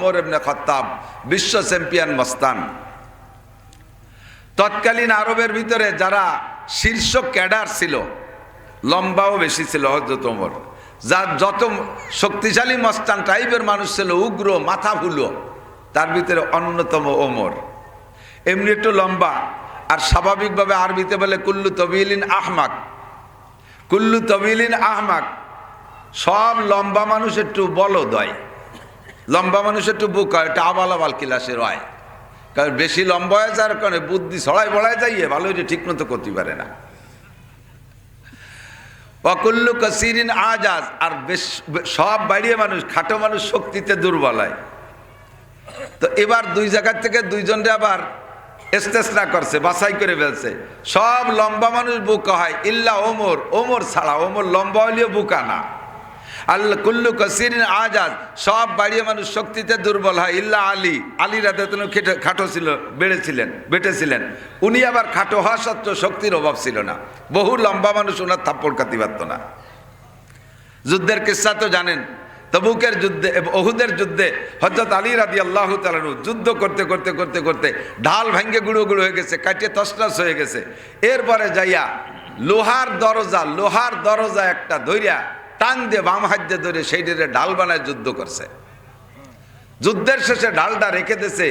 ওমর ইবনে খাত্তাব বিশ্ব চ্যাম্পিয়ন মস্তান। তৎকালীন আরবের ভিতরে যারা শীর্ষ ক্যাডার ছিল, লম্বাও বেশি ছিল হযরত ওমর, যার যত শক্তিশালী মস্তান টাইপের মানুষ ছিল, উগ্র মাথা ভুলো, তার ভিতরে অন্যতম ওমর। এমনি একটু লম্বা, আর স্বাভাবিকভাবে আরবিতে বলে কুল্লু তবিলিন আহমাক, কুল্লু তবিলিন আহমাক। সব লম্বা মানুষ একটু বলদ হয়, লম্বা মানুষ একটু বুক হয়, এটা আবাল আবাল ক্লাসের হয়, কারণ বেশি লম্বা হয়ে যাওয়ার কারণে বুদ্ধি ছড়াই বড়ায় যাইয়ে ভালো এটা ঠিক মতো করতে পারে না। অকুল্লু কাসিরিন আজাজ, আর সব বাড়িয়ে মানুষ, খাটো মানুষ শক্তিতে দুর্বল হয়। তো এবার দুই জায়গার থেকে দুইজনরে আবার ইস্তেসনা করছে, বাছাই করে ফেলছে। সব লম্বা মানুষ বুকা হয় ইল্লা ওমর, ওমর ছাড়া। ওমর লম্বা হলেও বুকা না। আল্লাহ কুল্লু কাসিরিন আজাজ, সব বাড়িয়ে মানুষ শক্তিতে দুর্বল হয় ইল্লা আলী। আলী রাদিয়াল্লাহু আনহু খাটো ছিল, বেটেছিলেন। উনি আবার খাটো হওয়া সত্ত্বেও শক্তির অভাব ছিল না। বহু লম্বা মানুষ ওনার থাপ্পড় কাটি পারত না। যুদ্ধের কিস্সা তো জানেন, তবুকের যুদ্ধে, ওহুদের যুদ্ধে হযরত আলী রাদিয়াল্লাহু তাআলা আনহু যুদ্ধ করতে করতে করতে করতে ঢাল ভেঙে গুঁড়ো গুঁড়ো হয়ে গেছে, কাটে তছনছ হয়ে গেছে। এরপরে যাইয়া লোহার দরজা একটা ধইরা টান দিয়ে বাম হাত দিয়ে ধরে সেইটারে ঢাল বানায় যুদ্ধ করছে। যুদ্ধের শেষে ঢালটা রেখে দিয়েছে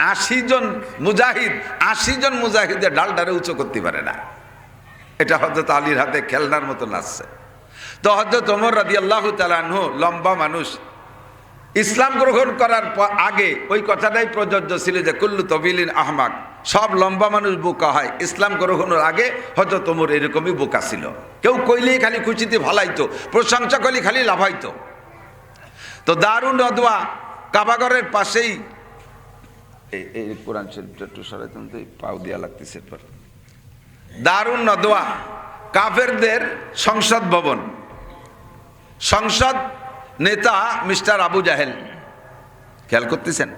৮০ জন মুজাহিদ। ৮০ জন মুজাহিদের ঢালটারে উঁচু করতে পারে না। এটা হযরত আলীর হাতে খেলনার মতো নাচছে। তো হযরত ওমর রাদিয়াল্লাহু তাআলা আনহু লম্বা মানুষ, ইসলাম গ্রহণ করার আগে ওই কথাটাই প্রযোজ্য ছিল যে কুল্লু তবিলিন আহমাক, সব লম্বা মানুষ বোকা হয়। ইসলাম গ্রহণের আগে হযরত ওমর এরকমই বোকা ছিল। কেউ কইলেই খালি খুশিতে ভালাইতো, প্রশংসা করলে খালি লাভাইতো। তো দারুন নদওয়া কাবাগরের পাশেই, এই কোরআন শরীফটা একটু সরাইতেন তো, পাও দিয়া লাগতেছে। দারুন নদওয়া কাফেরদের সংসদ ভবন, সংসদ নেতা মিস্টার আবু জাহেল। খেয়াল করতেছেন?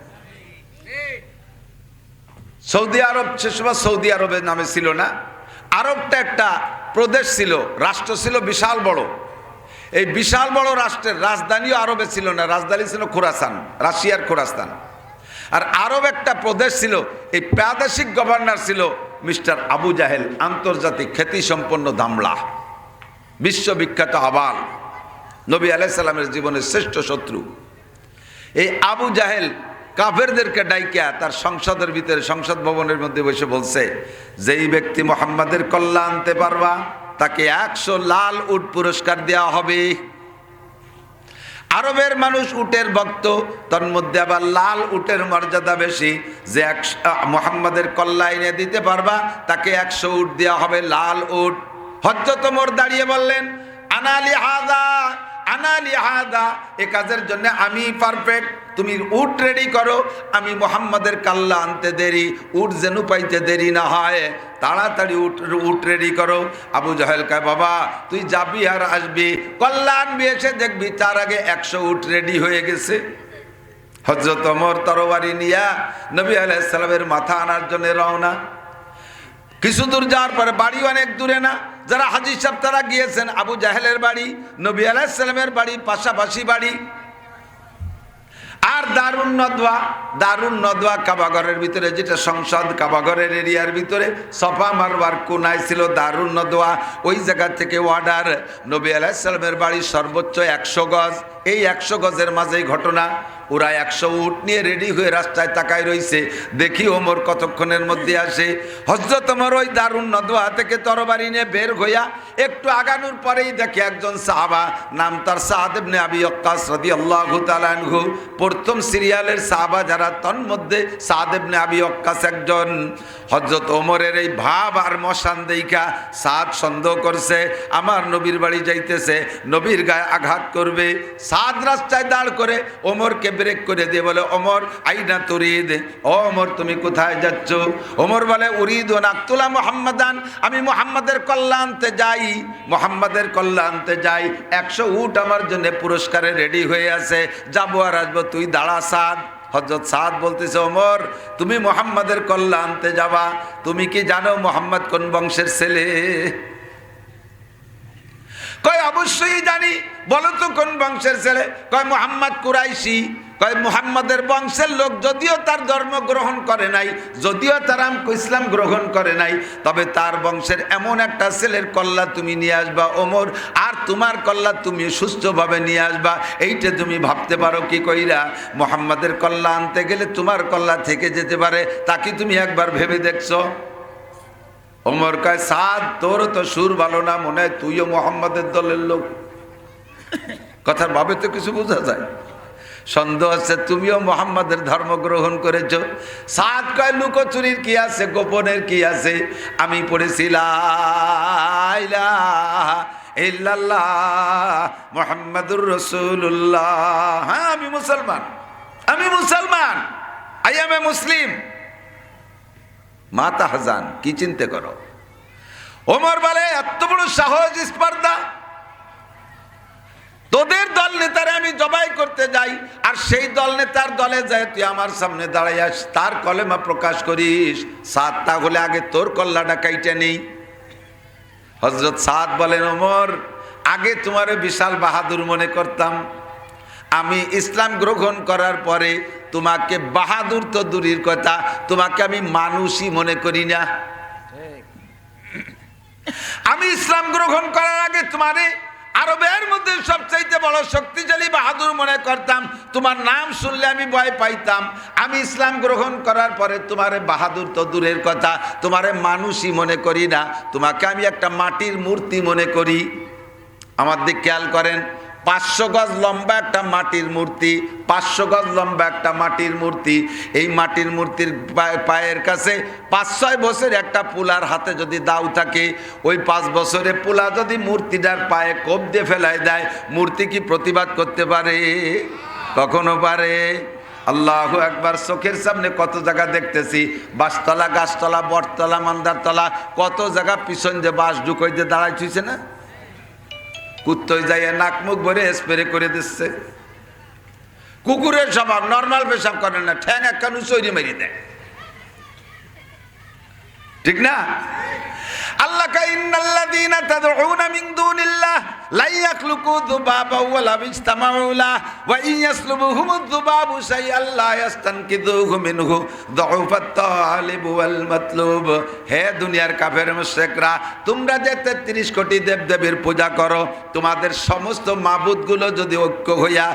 সৌদি আরব, সে সময় সৌদি আরবের নামে ছিল না, আরবটা একটা প্রদেশ ছিল, রাষ্ট্র ছিল বিশাল বড়। এই বিশাল বড় রাষ্ট্রের রাজধানীও আরবে ছিল না, রাজধানী ছিল খোরাসান, রাশিয়ার খোরাসান। আর আরব একটা প্রদেশ ছিল, এই প্রাদেশিক গভর্নর ছিল মিস্টার আবু জাহেল, আন্তর্জাতিক খ্যাতিসম্পন্ন দামলা, বিশ্ববিখ্যাত আবাল, নবী আলাইহিস সালামের জীবনের শ্রেষ্ঠ শত্রু। এই আবু জাহেল কাফেরদেরকে ডাইকা তার সংসদের ভিতরে, সংসদ ভবনের মধ্যে বসে বলছে, যেই ব্যক্তি মুহাম্মাদের কল্যাণ আনতে পারবা তাকে ১০০ লাল উট পুরস্কার দেওয়া হবে। আরবের মানুষ উটের ভক্ত, তার মধ্যে আবার লাল উটের মর্যাদা বেশি। যে মুহাম্মাদের কল্যাণে দিতে পারবা তাকে ১০০ উট দেওয়া হবে, লাল উট। হযরত ওমর দাঁড়িয়ে বললেন, আনালি হাদা, আনালি হাদা, এ কাজের জন্য আমি পারফেক্ট। তুমি উট রেডি করো, আমি মুহাম্মাদের কল্যাণ আনতে দেরি, উট যেন পাইতে দেরি না হয়, তাড়াতাড়ি উট রেডি করো। আবু জাহেল কয়, বাবা তুই যাবি আর আসবি, কল্যাণ এসে দেখবি তার আগে ১০০ উট রেডি হয়ে গেছে। হযরত ওমর তরবারি নিয়া নবী আলাইহিস সালামের মাথা আনার জন্য রওনা। কিছু দূর যাওয়ার পরে, বাড়ি অনেক দূরে না, যারা হাজী সাহেব তারা গিয়েছেন, আবু জাহেলের বাড়ি নবী আলাইহিস সালামের বাড়ি পাশাপাশি বাড়ি। আর দারুন নদওয়া কাবাগরের ভিতরে, যেটা সংসদ কাবাগরের এরিয়ার ভিতরে সফা মারওয়ার কোনায় ছিল দারুন নদওয়া। ওই জায়গা থেকে অর্ডার, নবী আলাইহিস সালামের বাড়ি সর্বোচ্চ ১০০ গজ। এই ১০০ গজের মাঝেই ঘটনা, ওরা ১০০ উট নিয়ে রেডি হয়ে রাস্তায় তাকায় রইছে। দেখি ওমর কতক্ষণের মধ্যে আসে। হযরত ওমর ওই দারুন নদওয়া থেকে তরবারি নিয়ে বের হইয়া একটু আগানোর পরেই দেখে একজন সাহাবা, নাম তার সাদ ইবনে আবি ওয়াক্কাস রাদিয়াল্লাহু তাআলা আনহু। প্রথম সিরিয়ালের সাহাবা যারা, তন্মধ্যে সাদ ইবনে আবি ওয়াক্কাস একজন। হযরত ওমরের এই ভাব আর মশান দেইখা সাদ সন্দেহ করছে, আমার নবীর বাড়ি যাইতেছে, নবীর গায়ে আঘাত করবে। সাদ রাস্তায় দাঁড় করে ওমরকে ব্রেক করে দিয়ে বলে, ওমর আইনা তুরিদ, ও ওমর তুমি কোথায় যাচ্ছ? ওমর বলে, উরিদ ওয়া নাকতুলা মুহাম্মাদান, আমি মুহাম্মাদের কল্যাণ আনতে যাই, মুহাম্মাদের কল্যাণ আনতে যাই। ১০০ উট আমার জন্য পুরস্কারে রেডি হয়ে আছে, যাবো আর আসবো, তুই দাঁড়া সাদ। হযরত সাদ বলতেছে, ওমর তুমি মুহাম্মাদের কল্যাণ আনতে যাবা, তুমি কি জানো মুহাম্মদ কোন বংশের ছেলে? কয় অবশ্যই জানি। বলো তো কোন বংশের ছেলে? কয় মুহাম্মদ কুরাইশি। কয় মুহাম্মাদের বংশের লোক, যদিও তার ধর্ম গ্রহণ করে নাই, যদিও তার ইসলাম গ্রহণ করে নাই, তবে তার বংশের এমন একটা ছেলের কল্লা তুমি নিয়ে আসবা ওমর, আর তোমার কল্লা তুমি সুস্থভাবে নিয়ে আসবা। এইটা তুমি ভাবতে পারো কি কইরা? মুহাম্মাদের কল্লা আনতে গেলে তোমার কল্লা থেকে যেতে পারে, তাকে তুমি একবার ভেবে দেখছো? ওমর কয় সাদ, তোর তো সুর ভালো না, মনে হয় তুইও মুহাম্মাদের দলের লোক। কথার ভাবে তো কিছু বোঝা যায়। সন্দেহ আছে তুমিও মুহাম্মাদের ধর্ম গ্রহণ করেছো। সাদ কয় লুকোচুরির কি আছে, গোপনের কি আছে? আমি পড়েছি লা ইলাহা ইল্লাল্লাহ মুহাম্মাদুর রাসূলুল্লাহ। হ্যাঁ, আমি মুসলমান, আমি মুসলমান, আই এম এ মুসলিম। মাতা হাজান, কি চিন্তা করো? ওমর বলে এত বড় সাহস, স্পর্ধা! তোদের দল নেতারে আমি জবাই করতে যাই, আর সেই দল নেতার দলে যায় তুই আমার সামনে দাঁড়াইয়াস, তার কলেমা প্রকাশ করিস। সাদ, তাহলে আগে তোর কল্লাটা কাইটে নেই। হযরত সাদ বলেন, ওমর, আগে তোমারে বিশাল বাহাদুর মনে করতাম, আমি ইসলাম গ্রহণ করার পরে তোমাকে বাহাদুর তো দূরের কথা, তোমাকে আমি মানুষই মনে করি না। আমি ইসলাম গ্রহণ করার আগে তোমারে আরবের মধ্যে সবচাইতে বড় শক্তিশালী বাহাদুর মনে করতাম, তোমার নাম শুনলে আমি ভয় পাইতাম। আমি ইসলাম গ্রহণ করার পরে তোমারে বাহাদুর তো দূরের কথা, তোমারে মানুষই মনে করি না, তোমাকে আমি একটা মাটির মূর্তি মনে করি। আমার দিক খেয়াল করেন, 500 গজ লম্বা একটা মাটির মূর্তি, 500 গজ লম্বা একটা মাটির মূর্তি। এই মাটির মূর্তির পায়ের কাছে 5-6 বছর একটা পুলার হাতে যদি দাও থাকে, ওই 5 বছরে পুলা যদি মূর্তিটার পায়ে কোপ দিয়ে ফেলায় দেয়, মূর্তি কি প্রতিবাদ করতে পারে? কখনো পারে? আল্লাহু আকবার। চোখের সামনে কত জায়গা দেখতেছি, বাঁশতলা, গাছতলা, বটতলা, মান্দারতলা, কত জায়গা পিছন দিয়ে বাঁশ ঢুকই দিয়ে দাঁড়াই থুইছে না? কুত্তই যাইয়া নাক মুখ ভরে স্প্রে করে দিচ্ছে। কুকুরের স্বভাব, নর্মাল পেশাব করে না, ঠ্যাং একখান চৈরি মেরে দেয়, ঠিক না? আল্লাহ কা ইন্নাল্লাযীনা তাদউনা মিন দুনিল্লাহ লা ইয়াখলুকু যুবাবা ওয়া লা ইজতামাউ লাহু ওয়া ইন ইয়াসলুবুহুমুয যুবাবু শাইআন লা ইয়াস্তানকিযুহু মিনহু যুফাত তালিব ওয়াল মাতলুব। হে দুনিয়ার কাফের মুশরিকরা, তোমরা যে 33 কোটি দেবদেবীর পূজা করো, তোমাদের সমস্ত মাবুদগুলো যদি ঐক্য হইয়া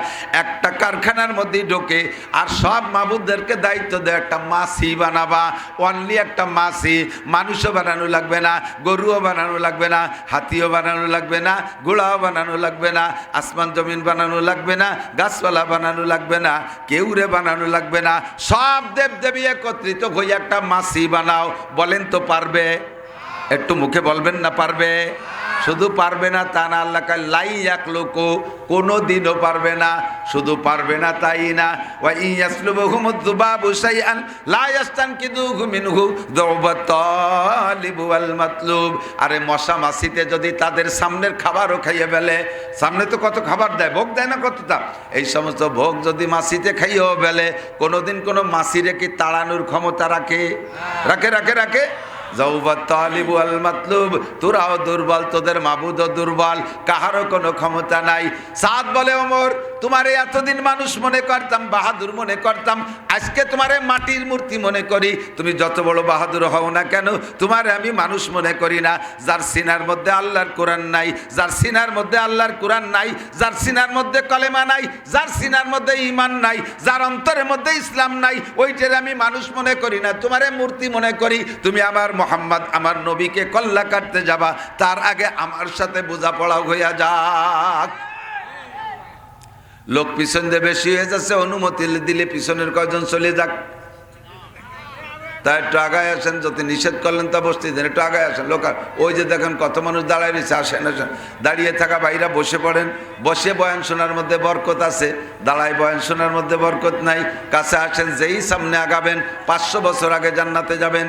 একটা কারখানার মধ্যে ঢোকে, আর সব মাবুদদেরকে দায়িত্ব দেয় একটা মাছি বানাবা, অনলি একটা মাছি, মানুষও বানানো লাগবে না, গরুও বানানো লাগবে না, হাতিও বানানো লাগবে না, ঘোড়াও বানানো লাগবে না, আসমান জমিন বানানো লাগবে না, গাছপালা বানানো লাগবে না, কেউরে বানানো লাগবে না, সব দেবদেবী একত্রিত হয়ে একটা মাছি বানাও। বলেন তো পারবে? একটু মুখে বলবেন না পারবে? শুধু পারবে না তা না, আল্লাহ কা লা ইয়াখলুকু, কোনোদিনও পারবে না। শুধু পারবে না তাই না, ওয়া ইন ইয়াসলুবুহুমুয যুবাবু শাইআন লা ইয়াস্তানকিযুহু মিনহু যুফাত তালিব ওয়াল মাতলুব। আরে মশা মাছিতে যদি তাদের সামনের খাবারও খাইয়ে ফেলে, সামনে তো কত খাবার দেয়, ভোগ দেয় না কতটা, এই সমস্ত ভোগ যদি মাছিতে খাইয়েও ফেলে, কোনোদিন কোনো মাছিরে কি তাড়ানোর ক্ষমতা রাখে? রাখে রাখে রাখে যৌফাত তালিব ওয়াল মাতলুব। তোরাও দুর্বল, তোদের মাবুদও দুর্বল, কাহারও কোনো ক্ষমতা নাই। সাদ বলে, ওমর, তোমারে এতদিন মানুষ মনে করতাম, বাহাদুর মনে করতাম, আজকে তোমারে মাটির মূর্তি মনে করি। তুমি যত বড় বাহাদুর হও না কেন, তোমারে আমি মানুষ মনে করি না। যার সিনার মধ্যে আল্লাহর কোরআন নাই, যার সিনার মধ্যে আল্লাহর কোরআন নাই, যার সিনার মধ্যে কলেমা নাই, যার সিনার মধ্যে ঈমান নাই, যার অন্তরের মধ্যে ইসলাম নাই, ওইটারে আমি মানুষ মনে করি না, তোমারে মূর্তি মনে করি। তুমি আমার মুহাম্মদ, আমার নবীকে কল্লা কাটতে যাবা, তার আগে আমার সাথে বোঝাপড়া হইয়া যাক। লোক পিছন দিয়ে বেশি হয়ে যাচ্ছে, অনুমতি দিলে পিছনের কয়জন চলে যাক। তা একটু আগায় আসেন, যদি নিষেধ করলেন তা বসতে দেন, একটু আগায় আসেন। লোক ওই যে দেখেন কত মানুষ দাঁড়ায় রয়েছে, আসেন আসেন। দাঁড়িয়ে থাকা ভাইরা বসে পড়েন, বসে বয়ান শোনার মধ্যে বরকত আছে, দাঁড়ায় বয়ান শোনার মধ্যে বরকত নাই। কাছে আসেন, যেই সামনে আগাবেন 500 বছর আগে জান্নাতে যাবেন,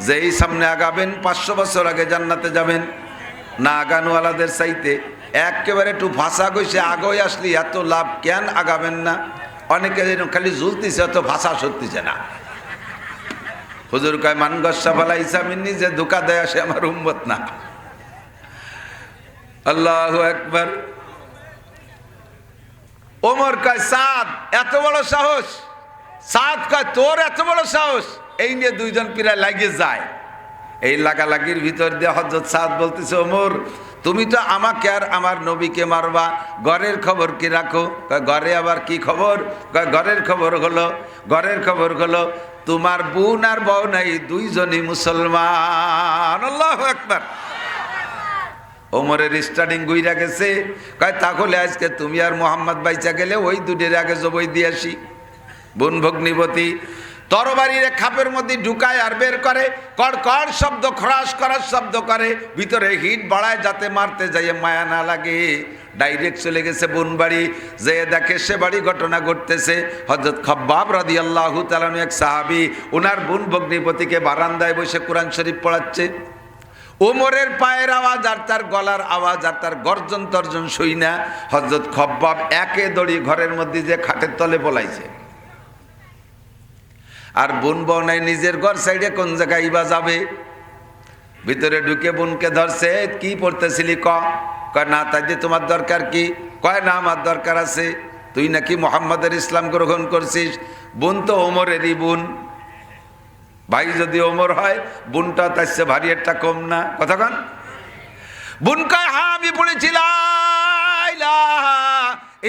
যেই সামনে আগাবেন 500 বছর আগে জান্নাতে যাবেন। না আগানওয়ালাদের চাইতে একেবারে একটু ভাষা কইছে, আগে আসলে এত লাভ, কেন আগাবেন না? অনেকে খালি ঝুলতিছে, এত ভাষা সত্যিছে না। হুজুর কয় মান গস্সা ফালা ইসা মিন্নি, যে ধোকা দেয় আসে আমার উম্মত না। আল্লাহু আকবার। ওমর কয় সাদ এত বড় সাহস, সাদ কয় তোর এত বড় সাহস। এই নিয়ে দুইজন প্রায় লাগিয়ে যায়। এই লাগালাগির ভিতর দিয়ে হযরত সাদ বলতেছে, ওমর তুমি তো আমাকে আর আমার নবীকে মারবা, ঘরের খবর কি রাখো? ঘরে আবার কি খবর? ঘরের খবর হলো তোমার বোন আর বউ নাই, দুইজনই মুসলমান। আল্লাহু আকবার। ওমরের স্টার্টিং গুইরা গেছে। কয় তাহলে আজকে তুমি আর মোহাম্মদ বাইচা গেলে ওই দুটির আগে জবই দিয়ে আসি। বোন ভগ্নিপতি তরবারির খাপের মধ্যে ঢুকায় আর বের করে, কড়কড় শব্দ, খরাস করার শব্দ করে, ভিতরে হিট বাড়ায় যাতে মারতে যাইয়ে মায়া না লাগে। ডাইরেক্ট চলে গেছে বোন বাড়ি, যে দেখে সে বাড়ি ঘটনা ঘটতেছে। হযরত খাব্বাব রাদিয়াল্লাহু তাআলা এক সাহাবী, ওনার বোন ভগ্নিপতিকে বারান্দায় বসে কোরআন শরীফ পড়াচ্ছে। ওমরের পায়ের আওয়াজ আর তার গলার আওয়াজ আর তার গর্জন তর্জন শুই না হযরত খাব্বাব একে দড়ি ঘরের মধ্যে যে খাটের তলে বলাইছে। আর বোন বনাই নিজের ঘর সাইডে কোন জায়গায় ইবা যাবে, ভিতরে ঢুকে বোনকে ধরছে। কি পড়তেছিলি? কয় না তাই দিয়ে তোমার দরকার কি? কয় না আমার দরকার আছে, তুই নাকি মুহাম্মাদের ইসলাম গ্রহণ করছিস। বোন তো ওমরেরই বোন, ভাই যদি ওমর হয় বোনটা তার চেয়ে ভারী একটা কম না। কথা কন। বোন কয় হ্যাঁ আমি পড়েছিলাম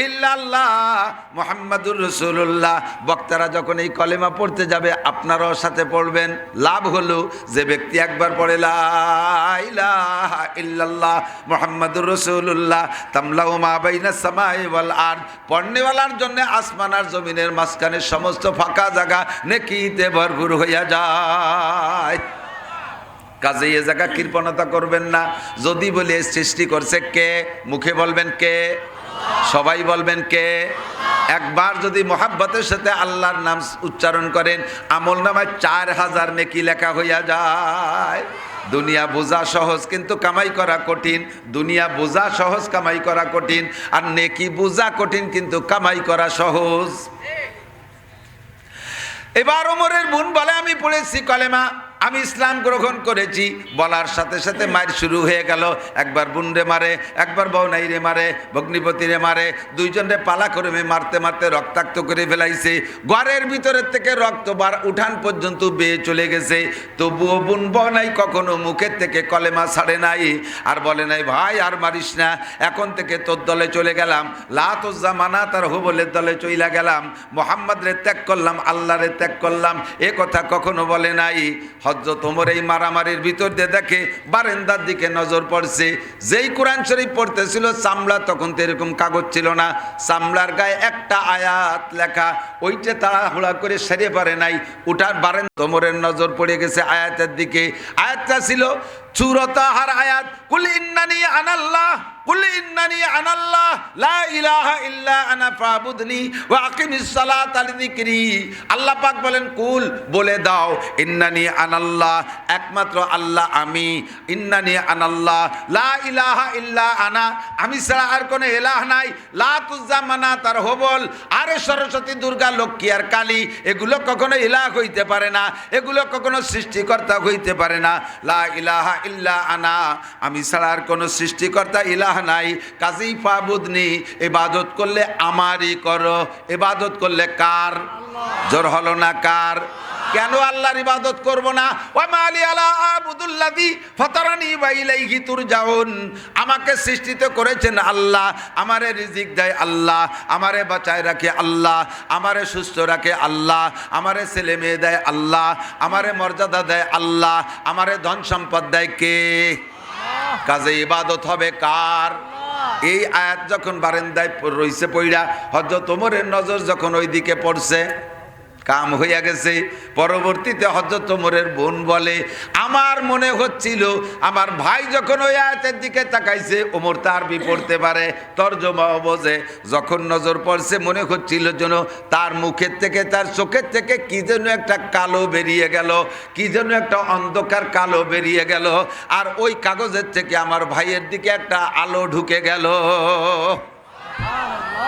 ইল্লাল্লাহ মুহাম্মাদুর রাসূলুল্লাহ। বক্তারা যখন এই কলেমা পড়তে যাবে আপনারাও সাথে পড়বেন। লাভ হলো যে ব্যক্তি একবার পড়ে লা ইলাহা ইল্লাল্লাহ মুহাম্মাদুর রাসূলুল্লাহ তামলাউ মা বাইনাস সামাই ওয়াল আরদ, পড়নেওয়ালার জন্য আসমান আর জমিনের মাঝখানে সমস্ত ফাঁকা জায়গা নেকিতে ভরপুর হইয়া যায়। কাজে এ জায়গা কৃপণতা করবেন না। যদি বলে সৃষ্টি করছে কে, মুখে বলবেন কে, সবাই বলবেন কে। একবার যদি মোহাব্বতের সাথে আল্লাহর নাম উচ্চারণ করেন আমল নামায় 4000 নেকি লেখা হইয়া যায়। দুনিয়া বোঝা সহজ কিন্তু কামাই করা কঠিন। দুনিয়া বোঝা সহজ, কামাই করা কঠিন। আর নেকি বোঝা কঠিন কিন্তু কামাই করা সহজ। এবার ওমরের বোন বলে আমি পড়েছি কলেমা, আমি ইসলাম গ্রহণ করেছি। বলার সাথে সাথে মার শুরু হয়ে গেল। একবার বোন রে মারে, একবার বউনাই রে মারে, ভগ্নিপতি রে মারে, দুইজনে পালা করে মারতে মারতে রক্তাক্ত করে ফেলাইছে। ঘরের ভিতরের থেকে রক্ত বার উঠান পর্যন্ত বেয়ে চলে গেছে। তবুও বোন বউনাই কখনো মুখের থেকে কলেমা ছাড়ে নাই, আর বলে নাই ভাই আর মারিস না, এখন থেকে তোর দলে চলে গেলাম, লাত জামানা তার হুবলের দলে চইলা গেলাম, মোহাম্মদ রে ত্যাগ করলাম, আল্লাহ রে ত্যাগ করলাম, এ কথা কখনো বলে নাই। হযরত ওমর এই মারামারির ভিতর দিয়ে দেখে বারান্দার দিকে নজর পড়ছে। যেই কোরআন শরীফ পড়তেছিল চামড়া, তখন তো এরকম কাগজ ছিল না, চামড়ার গায়ে একটা আয়াত লেখা, ওইটা তাড়াহুড়া করে সেরে পারে নাই উঠার। বারান্দা ওমরের নজর পড়ে গেছে আয়াতের দিকে। আয়াতটা ছিল সূরাতাহার আয়াত, কুল ইন্নানি আনাল্লাহ, কুল ইন্নানি আনাল্লাহ লা ইলাহা ইল্লা আনা ফাবুদনি ওয়া আকিমিস সালাতা লিযিকরি। আল্লাহ পাক বলেন কুল, বলে দাও, ইন্নানি আনাল্লাহ, একমাত্র আল্লাহ আমি, ইন্নানি আনাল্লাহ লা ইলাহা ইল্লা আনা, আমি ছাড়া আর কোনো ইলাহ নাই, লা তুজ্জা মানাত আর হুবল, আরে সরস্বতী, দুর্গা, লক্ষ্মী আর কালী, এগুলো কখনো ইলাহ হইতে পারে না, এগুলো কখনো সৃষ্টিকর্তা হইতে পারে না। লা ইলাহা ইল্লা আনা, আমি ছাড়া আর কোনো সৃষ্টিকর্তা ইলাহ নাই। কাজেই ফাবুদনি, ইবাদত করলে আমারই করো। ইবাদত করলে কার? জোর হলো না কার? কেন আল্লাহর ইবাদত করব না? ওয়া মালি আলা আবুদুল্লাযী ফাতারানি ওয়া ইলাইহি তুরজাউন, আমাকে সৃষ্টিত করেছেন আল্লাহ, আমারে রিজিক দেয় আল্লাহ, আমারে বাঁচায় রাখে আল্লাহ, আমারে সুস্থ রাখে আল্লাহ, আমারে ছেলে মেয়ে দেয় আল্লাহ, আমারে মর্যাদা দেয় আল্লাহ, আমারে ধন সম্পদ দেয় কে? কাজে ইবাদত হবে কার? এই আয়াত যখন বারান্দায় রইছে পইড়া, হযরত ওমরের নজর যখন ওই দিকে পড়ছে, কাম হইয়া গেছে। পরবর্তীতে হযরত ওমরের বোন বলে আমার মনে হচ্ছিল আমার ভাই যখন ওই আয়াতের দিকে তাকাইছে ওমর তার বিপড়তে পারে, তর্জমা বোঝে, যখন নজর পড়ছে মনে হচ্ছিল যেন তার মুখের থেকে, তার চোখের থেকে কি যেন একটা কালো বেরিয়ে গেল, কি যেন একটা অন্ধকার কালো বেরিয়ে গেল, আর ওই কাগজের থেকে আমার ভাইয়ের দিকে একটা আলো ঢুকে গেল।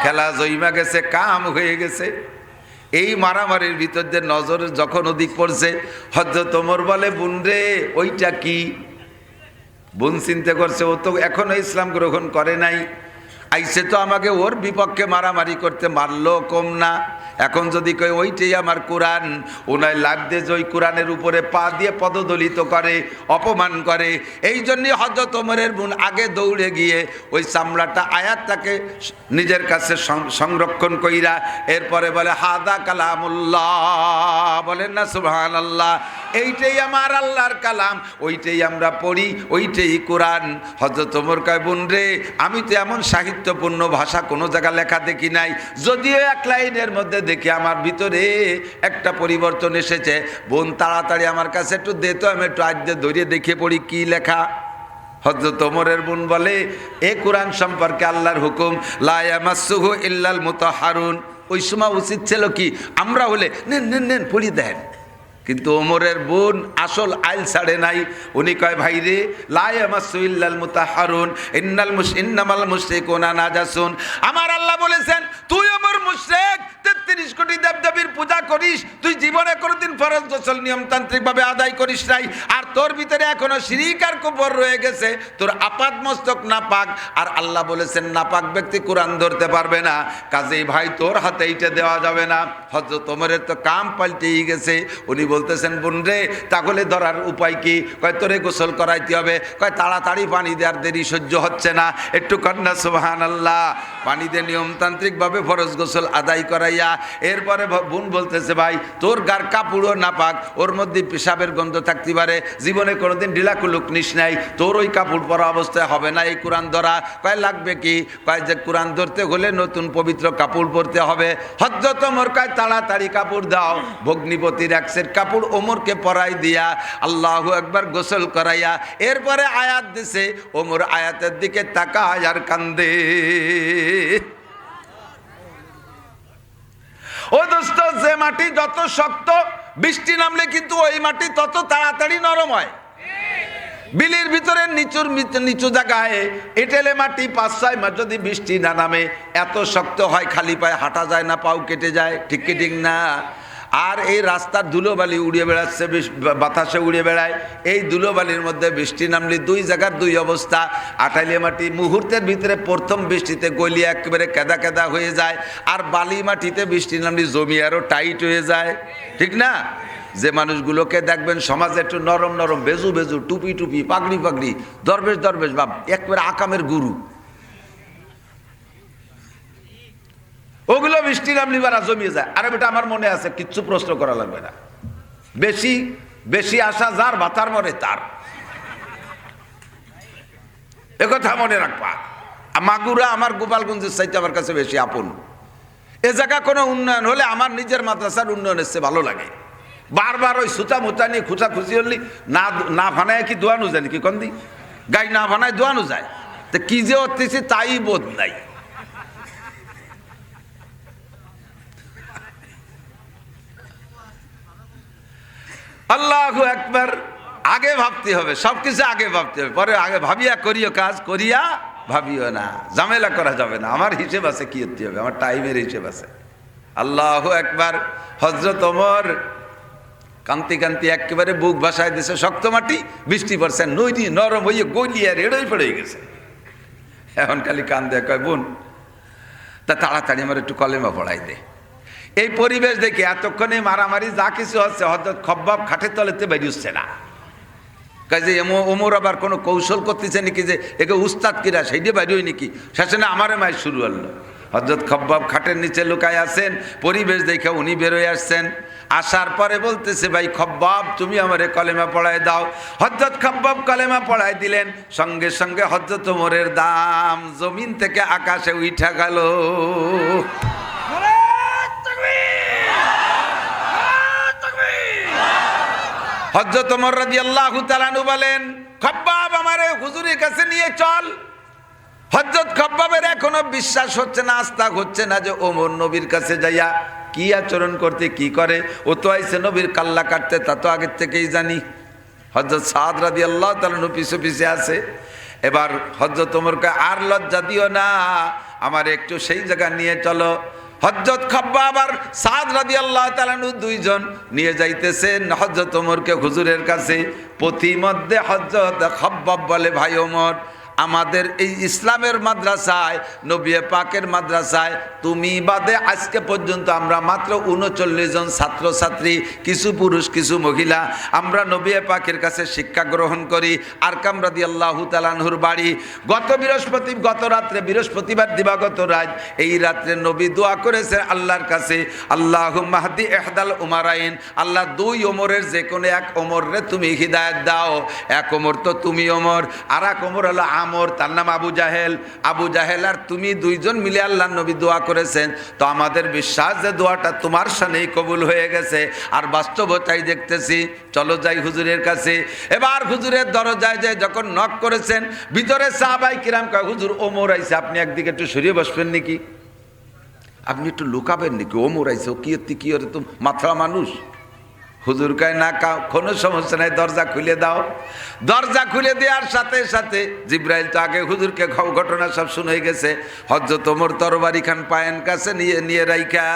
খেলা জইমা গেছে, কাম হয়ে গেছে। এই মারামারির ভিতর দিয়ে নজর যখন ওদিক পড়ছে, হযরত ওমর বলে বোন রে ওইটা কি? বোন চিন্তা করছে ও তো এখনো ইসলাম গ্রহণ করে নাই, আইসে তো আমাকে ওর বিপক্ষে মারামারি করতে, মারলো কম না। এখন যদি কই ওইটাই আমার কোরআন, ওনায় লাভ দিয়ে ওই কোরআনের উপরে পা দিয়ে পদদলিত করে, অপমান করে। এই জন্যই হযরত ওমরের বোন আগে দৌড়ে গিয়ে ওই চামড়াটা আয়াতটাকে নিজের কাছে সংরক্ষণ কইরা এরপরে বলে হাদা কালামুল্লাহ, বলেন না সুবহানাল্লাহ। এইটাই আমার আল্লাহর কালাম, ওইটাই আমরা পড়ি, ওইটাই কোরআন। হযরত ওমর কয় বোন রে, আমি তো এমন সাহিত্যপূর্ণ ভাষা কোনো জায়গা লেখা দেখি নাই, যদিও এক লাইনের মধ্যে দেখি আমার ভিতরে একটা পরিবর্তন এসেছে। বোন তাড়াতাড়ি আমার কাছে একটু দে তো, আমি একটু আজ ধরিয়ে দেখে পড়ি কি লেখা। হযরত ওমরের বোন বলে এ কোরআন সম্পর্কে আল্লাহর হুকুম লা ইয়ামাসসুহু ইল্লাল মুতাহহারুন। ওই সময় উচিত ছিল কি আমরা হলে নেন নেন নেন পড়ি দেন, কিন্তু ওমরের বোন আসল আইল ছাড়ে নাই। উনি কয় ভাই রে, লা ইয়ামাসসু ইল্লাল মুতাহহারুন ইন্নামাল মুশরিকুনা নাজাসুন। আমার আল্লাহ বলেছেন তুই ওমর মুশরিক, 33 কোটি দেবদেবীর পূজা করিস, তুই জীবনে কোনোদিন ফরজ গোসল নিয়মতান্ত্রিকভাবে আদায় করিস নাই, আর তোর ভিতরে এখনো শিরিক আর কুফর রয়ে গেছে, তোর আপাদ মস্তক নাপাক। আর আল্লাহ বলেছেন নাপাক ব্যক্তি কোরআন ধরতে পারবে না, কাজেই ভাই তোর হাতে এইটা দেওয়া যাবে না। হযরত ওমরের তো কাম পাল্টেই গেছে। উনি বলতেছেন বোন রে, তাহলে ধরার উপায় কি? কয় তোরে গোসল করাইতে হবে। কয় তাড়াতাড়ি পানি দেওয়ার দেরি সহ্য হচ্ছে না, একটু কন্যা সুবহানাল্লাহ। পানি দিয়ে নিয়মতান্ত্রিকভাবে ফরজ গোসল আদায় করাইয়া এরপরে বোন বলতেছে ভাই তোর গার কাপড়ও নাপাক, ওর মধ্যে পেশাবের গন্ধ থাকতে পারে, জীবনে কোনোদিন ঢিলাকুলুক নিস নাই, তোর ওই কাপড় পরা অবস্থায় হবে না এই কোরআন ধরা। কয় লাগবে কি? কয় যে কোরআন ধরতে হলে নতুন পবিত্র কাপড় পরতে হবে। হযরত ওমর কয় তাড়াতাড়ি কাপড় দাও। ভগ্নিপতির এক সেট কাপড় ওমরকে পরাই দিয়া আল্লাহু আকবার গোসল করাইয়া এরপরে আয়াত দিছে। ওমর আয়াতের দিকে তাকায় আর কান্দে। ও দোস্ত, যে মাটি যত শক্ত বৃষ্টি নামলে কিন্তু ওই মাটি তত তাড়াতাড়ি নরম হয়। বিলির ভিতরে নিচু জায়গায় এঁটেলে মাটি 5-6 মাস যদি বৃষ্টি না নামে এত শক্ত হয়, খালি পায়ে হাঁটা যায় না, পাও কেটে যায়, ঠিক কি ঠিক না? আর এই রাস্তার ধুলোবালি উড়িয়ে বেড়াচ্ছে, বাতাসে উড়ে বেড়ায়। এই ধুলোবালির মধ্যে বৃষ্টি নামলে দুই জায়গার দুই অবস্থা। আটাইলে মাটি মুহূর্তের ভিতরে প্রথম বৃষ্টিতে গলিয়ে একেবারে কেদা কেদা হয়ে যায়, আর বালি মাটিতে বৃষ্টি নামলে জমি আরও টাইট হয়ে যায়, ঠিক না? যে মানুষগুলোকে দেখবেন সমাজে একটু নরম নরম, বেজু বেজু, টুপি টুপি, পাগড়ি পাগড়ি, দরবেশ দরবেশ বাপ, একেবারে আকামের গুরু, ওগুলো বৃষ্টি নামলি বারা জমিয়ে যায়। আরে বেটা আমার মনে আছে, কিচ্ছু প্রশ্ন করা লাগবে না। বেশি বেশি আশা যার বাতার মরে তার, একথা মনে রাখবা। মাগুরা আমার গোপালগঞ্জের চাইতে আমার কাছে বেশি আপন। এ জায়গা কোনো উন্নয়ন হলে আমার নিজের মাদ্রাসার উন্নয়ন এসছে ভালো লাগে। বারবার ওই সুতা মুতা নিয়ে খুঁচাখুচি হলি না ভানায় কি দোয়ানো যায় নাকি? কন্দি গাই না ভানায় দোয়ানো যায়, তো কি যে হতেছে তাই বোধ নাই। আল্লাহু আকবার। আগে ভাবতে হবে, সবকিছু আগে ভাবতে হবে, পরে আগে ভাবিয়া করিও কাজ, করিয়া ভাবিও না। ঝামেলা করা যাবে না। আমার হিসেব আছে কি হতে হবে, আমার টাইমের হিসেব আছে। আল্লাহু আকবার। হযরত ওমর কান্তি কান্তি একেবারে বুক ভাসায় দিছে, শক্ত মাটি, বৃষ্টি পড়ছে, নইটি নরম হইয়ে গলিয়ে রেড়ই পড়ে গেছে। এখন খালি কান্দে, কয় বোন তা তাড়াতাড়ি আমার একটু কলেমা পড়াই দে। এই পরিবেশ দেখে এতক্ষণে মারামারি যা কিছু হচ্ছে, হযরত খব্বাব খাটের তলেতে বেরিয়ে না। কাজে ওমর আবার কোনো কৌশল করতেছে নাকি যে একে উস্তাদ কিরা সেইটা বাইরেই নাকি, শেষে না আমারে মায়ের শুরু হলো। হযরত খব্বাব খাটের নিচে লুকায় আছেন, পরিবেশ দেখে উনি বেরোয় আসছেন। আসার পরে বলতেছে ভাই খব্বাব তুমি আমারে কলেমা পড়ায় দাও। হযরত খব্বাব কলেমা পড়ায় দিলেন, সঙ্গে সঙ্গে হযরত ওমরের দাম জমিন থেকে আকাশে উঠা গেল। হযরত ওমর রাদিয়াল্লাহু তাআলা আনহু বলেন খব্বাব আমারে হুজুরের কাছে নিয়ে চল। হযরত খব্বাবের এখনো বিশ্বাস হচ্ছে না, আস্থা হচ্ছে না যে ওমর নবীর কাছে যাইয়া কি আচরণ করতে কি করে। ও তো আইছে নবীর কাল্লা কাটতে, তা তো আগের থেকেই জানি। হযরত সাদ রাদিয়াল্লাহু তাআলা আনহু পিছে পিছে আছে। এবার হযরত ওমরকে আর লজ্জা দিও না, আমার একটু সেই জায়গা নিয়ে চলো। হযরত খাব্বাব আর সাদ রাদিয়াল্লাহু তাআলা আনহু দুইজন নিয়ে যাইতেছেন হযরত ওমরকে হুজুরের কাছে। পথিমধ্যে হযরত খাব্বাব বলে, ভাই ওমর, আমাদের এই ইসলামের মাদ্রাসায়, নবী পাকের মাদ্রাসায় তুমি বাদে আজকে পর্যন্ত আমরা মাত্র 39 জন ছাত্রছাত্রী, কিছু পুরুষ কিছু মহিলা, আমরা নবী পাকের কাছে শিক্ষা গ্রহণ করি। আরকাম রাদিয়াল্লাহু তাআলা আনহুর বাড়ি। গত রাত্রে বৃহস্পতিবার দিবাগত রাত, এই রাত্রে নবী দোয়া করেছেন আল্লাহর কাছে, আল্লাহুম্মা হাদি ইহদাল উমারাইন, আল্লাহ দুই ওমরের যে কোনো এক ওমরে তুমি হিদায়াত দাও। এক ওমর তো তুমি ওমর, আর এক ওমর হলো আমর, তার নাম আবু জাহেল। আবু জাহেল আর তুমি দুইজন মিলে আল্লাহর নবী দোয়া করেছেন। তো আমাদের বিশ্বাস যে দোয়াটা তোমার সানেই কবুল হয়ে গেছে, আর বাস্তবতাই দেখতেছি। চলো যাই হুজুরের কাছে। এবার হুজুরের দরজায় যায় যখন নক করেছেন, ভিতরে সাহাবায়ে কিরাম কয়, হুজুর ওমর আইছে, আপনি একদিকে একটু সরিয়ে বসবেন নাকি, আপনি একটু লুকাবেন নাকি, ওমর আইছে, ও কি ওরে তো মাথা মানুষ। হুজুর কয়, না কোনো সমস্যা নাই, দরজা খুলে দাও। দরজা খুলে দেওয়ার সাথে সাথে জিব্রাইল তো আগে হুজুরকে ঘটনা সব শুনে গেছে। হযরত ওমর তরবারি খান পায়ের কাছে নিয়ে রাইখা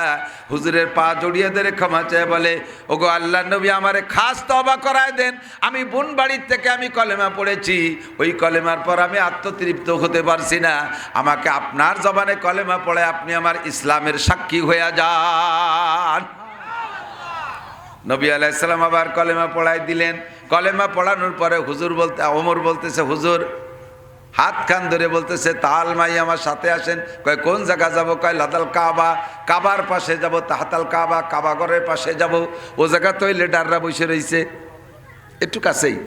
হুজুরের পা জড়িয়ে ধরে ক্ষমা চেয়ে বলে, ওগো আল্লাহর নবী, আমারে খাস তওবা করায় দেন। আমি বোন বাড়ির থেকে আমি কলেমা পড়েছি, ওই কলেমার পর আমি আত্মতৃপ্ত হতে পারছি না। আমাকে আপনার জবানে কলেমা পড়ে আপনি আমার ইসলামের সাক্ষী হয়ে যান। নবী আলাইহিস সালাম আবার কলেমা পড়াই দিলেন। কলেমা পড়ানোর পরে ওমর বলতেছে, হুজুর হাত খান ধরে বলতেছে, তাল মাই আমার সাথে আসেন। কয় কোন জায়গা যাব? কয় লাদাল কাবা, কাবার পাশে যাব, তাহাতাল কাবা, কাবা ঘরের পাশে যাব। ও জায়গা তো লিডাররা বসে রয়েছে একটু কাছেই।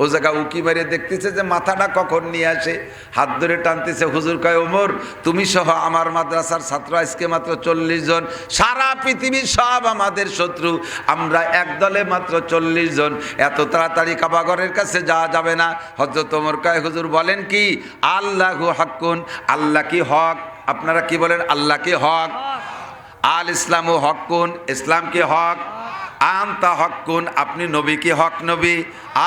ও জায়গা উকি মেরে দেখতেছে যে মাথাটা কখন নিয়ে আসে, হাত ধরে টানতেছে। হুজুর কয়, ওমর তুমি সহ আমার মাদ্রাসার ছাত্র আজকে মাত্র 40 জন, সারা পৃথিবী সব আমাদের শত্রু, আমরা এক দলে মাত্র 40 জন, এত তাড়াতাড়ি কাবাঘরের কাছে যাওয়া যাবে না। হযরত ওমর কয়, হুজুর বলেন কি? আল্লাহু হাক্কুন, আল্লাহ কি হক। আপনারা কি বলেন? আল্লাহ কি হক। আল ইসলামু হক্কুন, ইসলাম কি হক। আনতা হক্কুন, আপনি নবী কি হক নবী।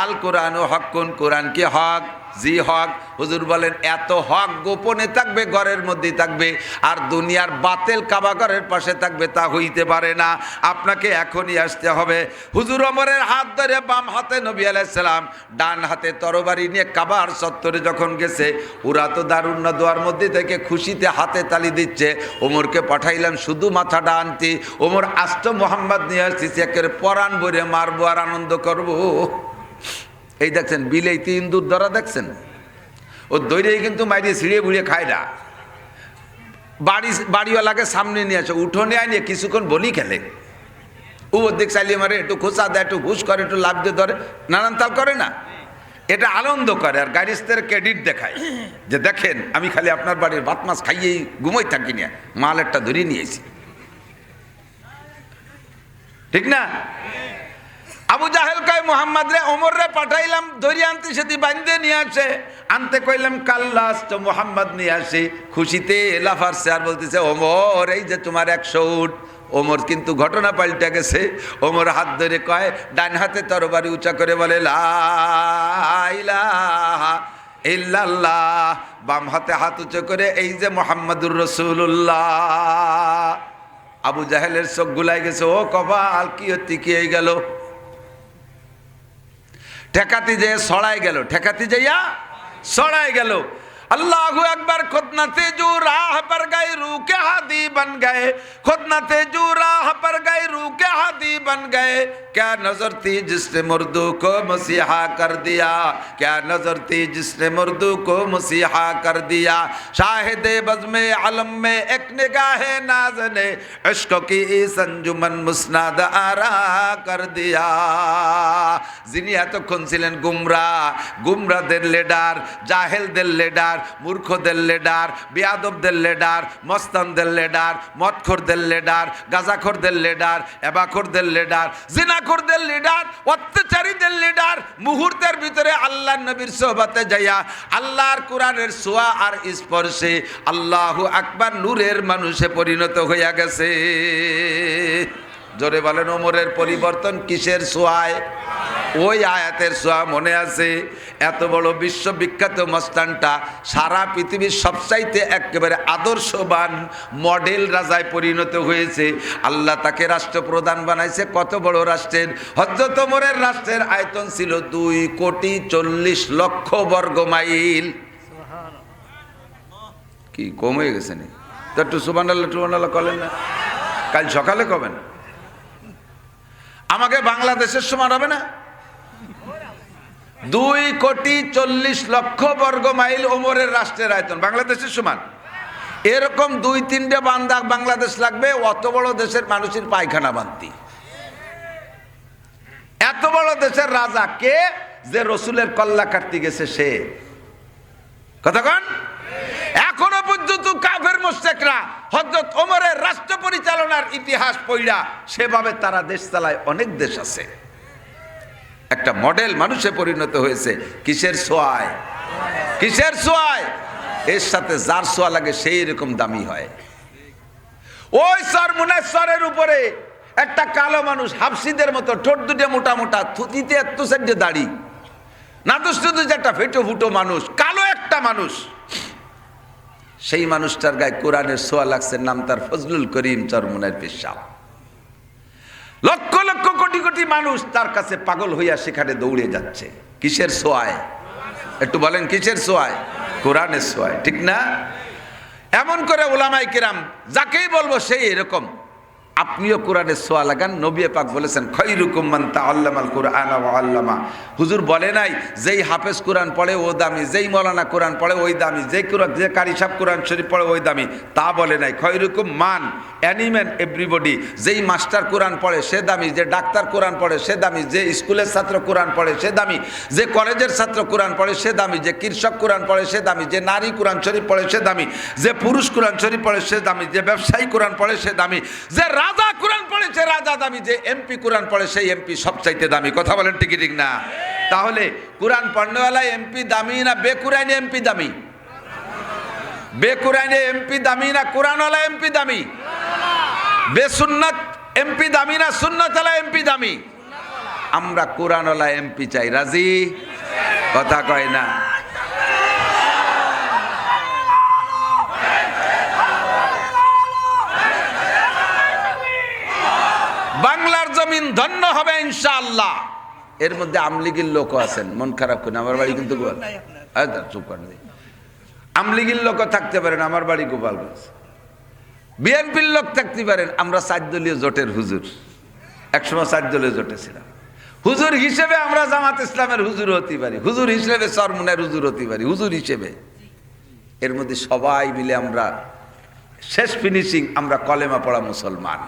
আল কোরআনও হক্কুন, কোরআন কি হক। জি হক। হুজুর বলেন, এত হক গোপনে থাকবে, ঘরের মধ্যেই থাকবে, আর দুনিয়ার বাতিল কাবা ঘরের পাশে থাকবে, তা হইতে পারে না, আপনাকে এখনই আসতে হবে। হুজুর ওমরের হাত ধরে বাম হাতে নবী আলাইহিস সালাম, ডান হাতে তরবারি নিয়ে কাবার চত্বরে যখন গেছে, ওরা তো দারুন না দোয়ার মধ্যে থেকে খুশিতে হাতে তালি দিচ্ছে। ওমরকে পাঠাইলাম শুধু মাথাটা আনতে, ওমর আস্ত মোহাম্মদ নিয়ে আসতেছে, একের পরাণ ভরে মারবো আর আনন্দ করবো। এই দেখছেন বিলেইতে ইন্দুর ধরা দেখছেন, ও দৈরেই কিন্তু মাইরে ছিঁড়িয়ে বুড়িয়ে খায় না। বাড়িওয়ালাকে সামনে নিয়ে আসে, উঠোনে আনিয়ে কিছুক্ষণ বলি খেলে। ও দেখ চালিয়ে মারে, একটু খোঁচা দেয়, একটু ঘুষ করে, একটু লাভ দিয়ে ধরে, নানান তাল করে না, এটা আনন্দ করে। আর গাড়িস্তের ক্রেডিট দেখায় যে দেখেন আমি খালি আপনার বাড়ির ভাত মাছ খাইয়েই ঘুমোই থাকি না, মাল একটা ধরিয়ে নিয়েছি, ঠিক না? আবু জাহেল কয়, মুহাম্মদ রে ওমর রে পাঠাইলাম ধরিয়ে আনতে, সেটি বান্ধে নিয়ে আসে। আনতে কইলাম কাল্লাস, তো মুহাম্মদ নিয়ে আসে, খুশিতে লাফারছে আর বলতেছে, ওমর এই যে তোমার 100 উট। ওমর কিন্তু ঘটনা পাল্টে গেছে। ওমর হাত ধরে কয়, ডান হাতে তরবারি উঁচা করে বলে লা ইলাহা ইল্লাল্লাহ, বাম হাতে হাত উঁচু করে এই যে মুহাম্মাদুর রাসূলুল্লাহ। আবু জাহেলের চোখ গুলাই গেছে, ও কপাল, কি হতে কি হয়ে গেল। ঠেকাতি যে সড়াই গেল, ঠেকাতি যাইয়া সড়াই গেল। अल्लाहु अकबर। खुद नते जो राह पर गए रूह के हादी बन गए, खुद नते जो राह पर गए रूह के हादी बन गए। क्या नजर थी जिसने मुर्दू को मसीहा कर दिया, क्या नजर थी जिसने मुर्दू को मसीहा कर दिया। शाहिदे बज़्मे अलम में एक निगाह नाज ने इश्क की संजुमन मुस्नाद आरा कर दिया। যিনি এতক্ষণ ছিলেন গুমরাদের লিডার, জাহেলদের লিডার, মূর্খদের লিডার, বেয়াদবদের লিডার, মস্তানদের লিডার, মদখোরদের লিডার, গাঁজাখোরদের লিডার, এবাখোরদের লিডার, জিনাখোরদের লিডার, অত্যাচারীদের লিডার, মুহূর্তের ভিতরে আল্লাহর নবীর সোহবতে যাইয়া আল্লাহর কোরআনের ছোঁয়া আর স্পর্শে আল্লাহু আকবার নূরের মানুষে পরিণত হইয়া গেছে। জোরে বলেন, ওমরের পরিবর্তন কিসের ছোঁয়ায়? ওই আয়াতের ছোঁয়া মনে আছে। এত বড় বিশ্ববিখ্যাত মস্তানটা সারা পৃথিবীর সবচাইতে একেবারে আদর্শবান মডেল রাজায় পরিণত হয়েছে। আল্লাহ তাকে রাষ্ট্রপ্রধান বানাইছে। কত বড় রাষ্ট্রের? হযরত ওমরের রাষ্ট্রের আয়তন ছিল 2,40,00,000 বর্গ মাইল। কি কম হয়ে গেছে নি? তো একটু সুবহানাল্লাহ করেন না, কাল সকালে কবেন। আমাকে বাংলাদেশের সমান হবে না? 2,40,00,000 বর্গ মাইল ওমরের রাষ্ট্রের আয়তন, বাংলাদেশের সমান। এরকম 2-3টে বান্দা বাংলাদেশ লাগবে অত বড় দেশের মানুষের পায়খানা বান্তি। এত বড় দেশের রাজা কে? যে রসুলের কল্লা কাটতে গেছে সে। কথা কন। এখনো পর্যন্ত কাফের মুশরিকরা হযরত ওমরের রাষ্ট্র পরিচালনার ইতিহাস পড়া সেভাবে তারা দেশ চালায়। অনেক দেশ আছে, একটা মডেল মানুষে পরিণত হয়েছে। কিসের ছোঁয়ায়? কিসের ছোঁয়ায়? এর সাথে যার ছোঁয়া লাগে সেই রকম দামি হয়। ওই সরমুনেশ্বরের উপরে একটা কালো মানুষ হাফসিদের মতো, ঠোঁট দুটো মোটা মোটা, থুতিতে এত সাইডে দাড়ি, নাদুস একটা ফেটো ফুটো মানুষ, কালো একটা মানুষ। সেই মানুষটার গায়ে কোরআনের ছোঁয়া লাগছে। নাম তার ফজলুল করিম চরমুনার পেশা। লক্ষ লক্ষ কোটি কোটি মানুষ তার কাছে পাগল হইয়া সেখানে দৌড়ে যাচ্ছে। কিসের ছোঁয়ায়? একটু বলেন কিসের ছোঁয়ায়? কোরআনের ছোঁয়ায়, ঠিক না? এমন করে উলামায়ে কেরাম যাকেই বলবো সেই এরকম। আপনিও কোরআনের ছোঁয়া লাগান। নবী পাক বলেছেন খায়রুকুম মান তাআল্লামাল কুরআনা ওয়া আল্লামা। হুজুর বলে নাই যেই হাফেজ কোরআন পড়ে ও দামি, যেই মৌলানা কোরআন পড়ে ওই দামি, যে কারি সাহেব কোরআন শরীফ পড়ে ওই দামি, তা বলে নাই। খায়রুকুম মান অ্যানিম্যান এভরিবডি। যেই মাস্টার কোরআন পড়ে সে দামি, যে ডাক্তার কোরআন পড়ে সে দামি, যে স্কুলের ছাত্র কোরআন পড়ে সে দামি, যে কলেজের ছাত্র কোরআন পড়ে সে দামি, যে কৃষক কোরআন পড়ে সে দামি, যে নারী কোরআন শরীফ পড়ে সে দামি, যে পুরুষ কোরআন শরীফ পড়ে সে দামি, যে ব্যবসায়ী কোরআন পড়ে সে দামি, যে রাজা কোরআন পড়েছে রাজা দামি, যে এমপি কোরআন পড়ে সেই এমপি সবচাইতে দামি। কথা বলেন ঠিক ঠিক না? তাহলে কোরআন পড়নেওয়ালা এমপি দামি না বেকুরাইনে এমপি দামি? বেকুরাইনে এমপি দামি না কোরআনওয়ালা এমপি দামি? বেসুন্নত এমপি দামি না সুন্নতওয়ালা এমপি দামি? আমরা কোরআনওয়ালা এমপি চাই। রাজি? কথা কয় না। বাংলার জমিন ধন্য হবে ইনশাআল্লাহ। এর মধ্যে আমলিগির লোকও আছেন, মন খারাপ করেন। আমার বাড়ি কিন্তু চুপ করেন, আমলিগির লোকও থাকতে পারেন। আমার বাড়ি গোপালগঞ্জ। বিএনপির লোক থাকতে পারেন। আমরা 4 দলীয় জোটের হুজুর, একসময় 4 দলীয় জোটে ছিলাম। হুজুর হিসেবে আমরা জামাত ইসলামের হুজুর হতে পারি, হুজুর হিসেবে চরমুনার হুজুর হতে পারি, হুজুর হিসেবে। এর মধ্যে সবাই মিলে আমরা শেষ ফিনিশিং, আমরা কলেমা পড়া মুসলমান।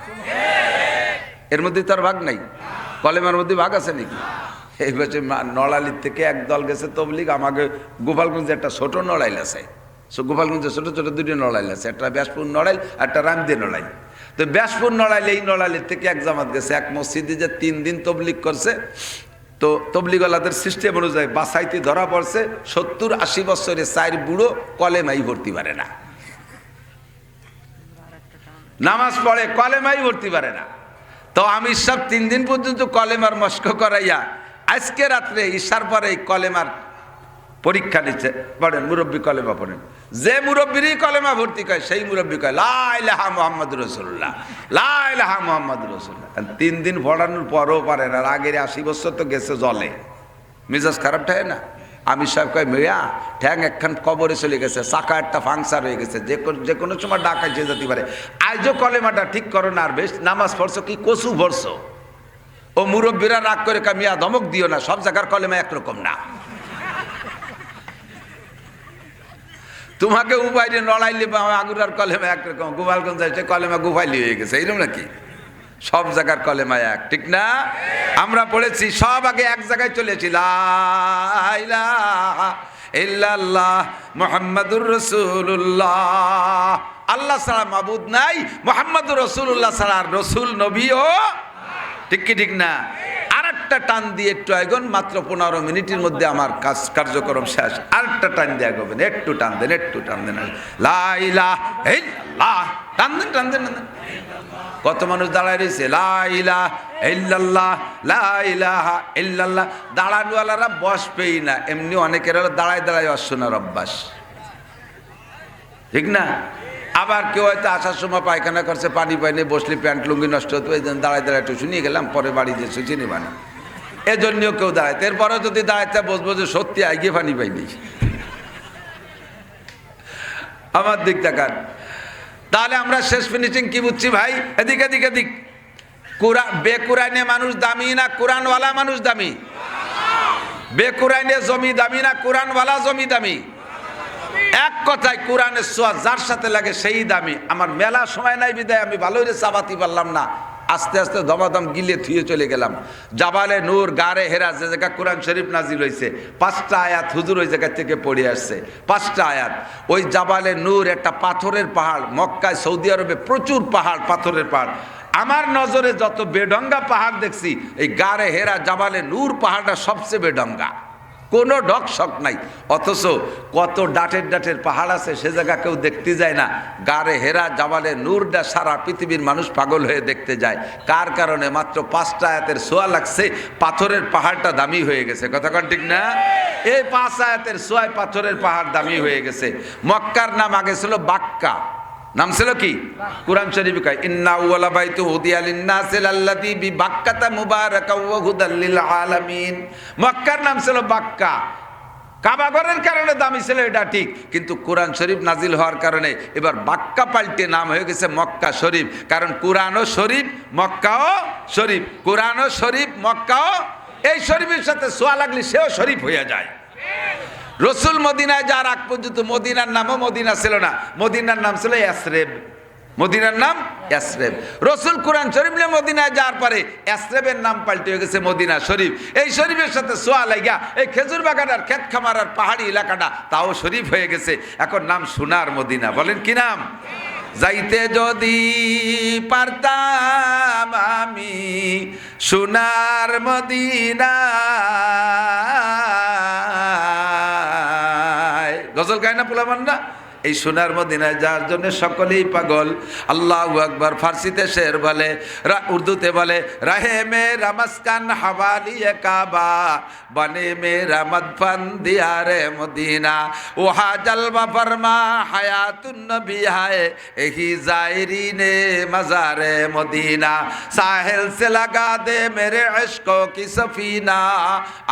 এর মধ্যে তার ভাগ নাই। কলেমার মধ্যে ভাগ আছে নাকি? এই বছর নড়াইল থেকে এক দল গেছে তবলিগ। আমাকে গোপালগঞ্জে একটা ছোট নড়াইল আছে, গোপালগঞ্জে ছোট ছোট 2টি নড়াইল আছে, একটা ব্যাসপুর নড়াইল আর একটা রামদে নড়াইল। তো ব্যাসপুর নড়াইল, এই নড়াইলের থেকে এক জামাত গেছে এক মসজিদে, যে 3 দিন তবলিগ করছে। তো তবলিগওয়ালাদের সিস্টেম অনুযায়ী বাসাইতে ধরা পড়ছে 70-80 বছরের 4 বুড়ো কলেমাই ভর্তি পারে না, নামাজ পড়ে কলেমাই ভর্তি পারে না। তো আমি সব 3 দিন পর্যন্ত কলেমার মস্ক করাইয়া আজকে রাত্রে ঈশার পরে কলেমার পরীক্ষা নিচ্ছে। পড়েন মুরব্বী কলেমা পড়েন। যে মুরব্বীরই কলেমা ভর্তি কয় সেই মুরব্বী কয় লা ইলাহা মুহাম্মাদুর রাসূলুল্লাহ, লা ইলাহা মুহাম্মাদুর রাসূলুল্লাহ। 3 দিন পড়ানোর পরও পারে না। আগের 80 বছর তো গেছে জলে, মেজাজ খারাপ থাকে না। আমি সাহেব কয় মেয়া ঠ্যাং একখান কবরে চলে গেছে, চাকা একটা ফাংসার হয়ে গেছে, যে কোনো সময় ডাকা যেতে যেতে পারে। আজও কলেমাটা ঠিক করো না। আর বেশ নামাজ পড়ছো কি কচু পড়ছো? ও মুরব্বীরা রাগ করে কয় মিয়া ধমক দিও না, সব জায়গার কলেমা একরকম না। তোমাকে উপাইলে নড়াইলে আগুরার কলেমা একরকম, গোপালগঞ্জ এসে কলেমা গুফাইলি হয়ে গেছে, এইরকম নাকি? সব জায়গার কলেমা এক, ঠিক না? আমরা পড়েছি সব আগে এক জায়গায় চলেছি, লা ইলাহা ইল্লাল্লাহ মুহাম্মাদুর রাসূলুল্লাহ। আল্লাহ ছাড়া মাবুদ নাই, মুহাম্মাদুর রাসূলুল্লাহ ছাড়া রসুল নবীও, ঠিক কি ঠিক না? আর একটা আরেকটা টান দিয়ে একটু আইগন, মাত্র 15 মিনিটের মধ্যে আমার কার্যক্রম শেষ। আরেকটা টান দিয়ে আইগবেন, একটু টান দেন, একটু টান দেন, লা ইলাহা ইল্লাল্লাহ, টান দেন, টান দেন, টান দেন। কত মানুষ দাঁড়ায় রয়েছে, লা ইলাহা ইল্লাল্লাহ, লা ইলাহা ইল্লাল্লাহ। দাঁড়ানোয়ালারা বসবেই না, এমনি অনেকের হলো দাঁড়ায় দাঁড়ায় অশোনার অভ্যাস, ঠিক না? আবার কেউ হয়তো আসার সময় পায়খানা করছে, পানি পাইনি, বসলে প্যান্ট লুঙ্গি নষ্ট হতো, এই জন্য দাঁড়ায় দাঁড়ায় একটু শুনিয়ে গেলাম, পরে বাড়ি যে চিনি বানি, এজন্যও কেউ দাঁড়ায়। এরপরেও যদি দাঁড়াইতে বসবো যে সত্যি আগে পানি পাইনি, আমার দিক তাকান। তাহলে আমরা শেষ ফিনিশিং কি বুঝছি ভাই? এদিক এদিক এদিক। বেকুরাইনে মানুষ দামি না কোরআনওয়ালা মানুষ দামি? বেকুরাইনে জমি দামি না কোরআনওয়ালা জমি দামি? এক কথায় কোরআনের ছোঁয়া যার সাথে লাগে সেই দামি। আমার মেলা সময় নাই বিদায় আমি ভালো করে চাবাতি পারলাম না, আস্তে আস্তে দমাদম গিলে থুয়ে চলে গেলাম। জাবালে নূর গারে হেরা, যে জায়গা কোরআন শরীফ নাজিল হয়েছে, 5টা আয়াত হুজুর ওই জায়গা থেকে পড়ে আসছে, 5টা আয়াত। ওই জাবালে নূর একটা পাথরের পাহাড়, মক্কায় সৌদি আরবে প্রচুর পাহাড়, পাথরের পাহাড়। আমার নজরে যত বেডঙ্গা পাহাড় দেখছি, এই গারে হেরা জাবালে নূর পাহাড়টা সবচেয়ে বেডঙ্গা, কোনো ডক শক নাই। অথচ কত ডাটের ডাটের পাহাড় আছে, সে জায়গা কেউ দেখতে যায় না। গারে হেরা জাবালে নূরটা সারা পৃথিবীর মানুষ পাগল হয়ে দেখতে যায়। কার কারণে? মাত্র 5টা আয়াতের ছোঁয়া লাগছে, পাথরের পাহাড়টা দামি হয়ে গেছে। কথা কন ঠিক না? এই 5 আয়াতের ছোঁয়ায় পাথরের পাহাড় দামি হয়ে গেছে। মক্কার নাম আগে ছিল বাক্কা, নাম ছিল কি? কোরআন শরীফে কয় ইন্না আউওয়ালা বাইতু উদিয়া লিন-নাসি লাল্লাযী বিবাক্কাতা মুবারাকাও ওয়া হুদাল লিল আলামিন। মক্কার নাম ছিল বাক্কা, কাবাঘরের কারণে দামি ছিল এটা ঠিক, কিন্তু কোরআন শরীফ নাজিল হওয়ার কারণে এবার বাক্কা পাল্টে নাম হয়ে গেছে মক্কা শরীফ। কারণ কোরআনও শরীফ, মক্কাও শরীফ, কোরআনও শরীফ, মক্কাও। এই শরীফের সাথে ছোঁয়া লাগলে সেও শরীফ হয়ে যায়। রসুল মদিনায় যার আগ পর্যন্ত মদিনার নামও মদিনা ছিল না, মদিনার নাম ছিল ইয়াসরেব, মদিনার নাম ইয়াসরেব। রসুল কোরআন শরীফ নিয়ে মদিনায় যাওয়ার পরে ইয়াসরেবের নাম পাল্টে হয়ে গেছে মদিনা শরীফ। এই শরীফের সাথে সোয়া লাগা এই খেজুর বাগান আর ক্ষেত খামার আর পাহাড়ি এলাকাটা তাও শরীফ হয়ে গেছে। এখন নাম সোনার মদিনা। বলেন কি নাম? যাইতে যদি পারতাম আমি সোনার মদিনা। গজল গায় না পোলামান না? এই সোনার মদিনায় যার জন্য সকলেই পাগল। আল্লাহু আকবার। ফার্সিতে শের বলে, উর্দুতে বলে, রাহে মেরা মাসকান হাওয়ালিয়ে কাবা, বনে মেরা মদফন দিয়ারে মদিনা, ওহা জলওয়া ফরমা হায়াতুন নবী হায়, এহি জায়রিনে মজারে মদিনা, সাহেল সে লাগা দে মেরে ইশকো কি সফিনা,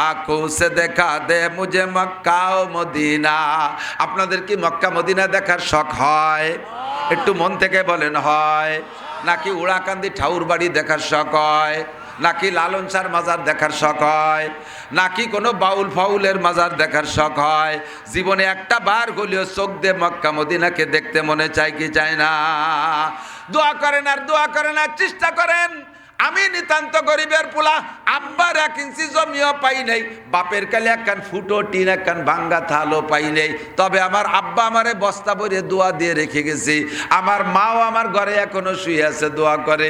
আঁখো সে দেখা দে মুঝে মক্কা ও মদিনা। আপনাদের কি মক্কা মদিনা দেখার শখ হয়? একটু মন থেকে বলেন হয়? নাকি উড়াকান্দি ঠাউর বাড়ি দেখার শখ হয়? নাকি লালন শাহর মাজার দেখার শখ হয়? নাকি কোনো বাউল ফাউলের মাজার দেখার শখ হয়? জীবনে একটা বার হলেও চোখ দিয়ে মক্কা মদিনাকে দেখতে মনে চায় কি চায় না? দোয়া করেন আর দোয়া করেন আর চেষ্টা করেন। আমি নিতান্ত গরিবের পোলা, আব্বার 1 ইঞ্চি জমিও পাই নাই, বাপের কালে একখান ফুটো টিন একখান ভাঙ্গা থালও পাই নাই। তবে আমার আব্বা আমারে বস্তা ভরে দোয়া দিয়ে রেখে গেছে। আমার মাও আমার ঘরে এখনো শুয়ে আছে, দোয়া করে।